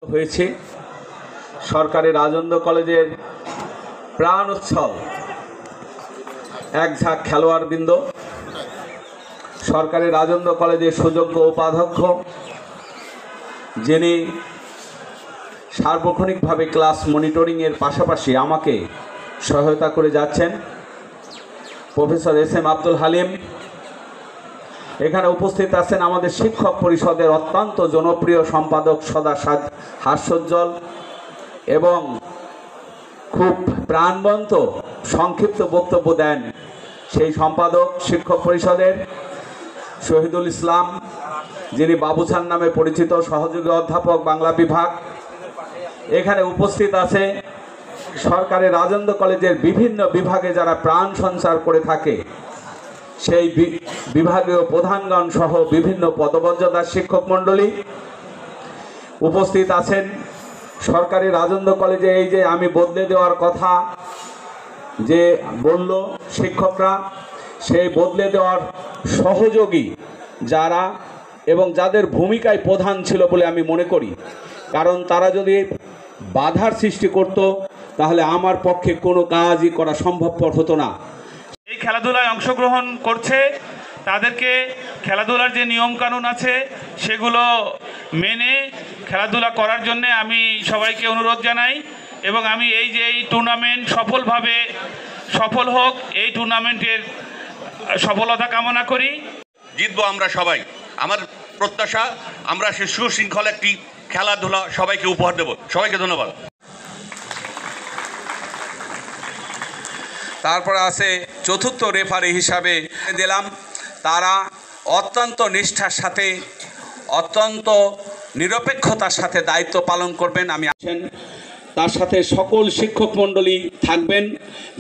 হয়েছে সরকারি রাজেন্দ্র কলেজের প্রাণ উৎসব এক ঝাঁক খেলোয়াড়বৃন্দ সরকারি রাজেন্দ্র কলেজের সুযোগ্য উপাধ্যক্ষ যিনি সার্বক্ষণিকভাবে ক্লাস মনিটরিংয়ের পাশাপাশি আমাকে সহায়তা করে যাচ্ছেন প্রফেসর এস.এম. আব্দুল হালিম। এখানে উপস্থিত আছেন আমাদের শিক্ষক পরিষদের অত্যন্ত জনপ্রিয় সম্পাদক সদা হাস্যোজ্জ্বল এবং খুব প্রাণবন্ত সংক্ষিপ্ত বক্তব্য দেন সেই সম্পাদক শিক্ষক পরিষদের শহীদুল ইসলাম, যিনি বাবুসান নামে পরিচিত, সহযোগী অধ্যাপক বাংলা বিভাগ। এখানে উপস্থিত আছে সরকারি রাজেন্দ্র কলেজের বিভিন্ন বিভাগে যারা প্রাণ সঞ্চার করে থাকে সেই বিভাগীয় প্রধানগণ সহ বিভিন্ন পদমর্যাদার শিক্ষক মণ্ডলী উপস্থিত আছেন। সরকারি রাজেন্দ্র কলেজে এই যে আমি বদলে দেওয়ার কথা যে বলল শিক্ষকরা, সেই বদলে দেওয়ার সহযোগী যারা এবং যাদের ভূমিকায় প্রধান ছিল বলে আমি মনে করি, কারণ তারা যদি বাধার সৃষ্টি করত তাহলে আমার পক্ষে কোনো কাজই করা সম্ভবপর হতো না। এই খেলাধুলায় অংশগ্রহণ করছে তাদেরকে খেলাধুলার যে নিয়মকানুন আছে সেগুলো মেনে খেলাধুলা করার জন্য আমি সবাইকে অনুরোধ জানাই এবং আমি এই যে এই টুর্নামেন্ট সফল হোক, এই টুর্নামেন্টের সফলতা কামনা করি। জিতবো আমরা সবাই। আমার প্রত্যাশা আমরা সে সুশৃঙ্খল একটি খেলাধুলা সবাইকে উপহার দেব। সবাইকে ধন্যবাদ। তারপরে আছে চতুর্থ রেফারি হিসাবে দিলাম, তারা অত্যন্ত নিষ্ঠার সাথে অত্যন্ত নিরপেক্ষতার সাথে দায়িত্ব পালন করবেন। আমি আছেন তার সাথে সকল শিক্ষক মণ্ডলী থাকবেন,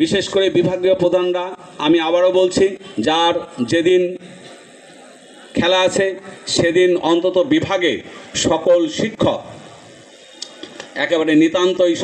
বিশেষ করে বিভাগীয় প্রধানরা। আমি আবারও বলছি, যার যেদিন খেলা আছে সেদিন অন্তত বিভাগে সকল শিক্ষক একেবারে নিতান্তই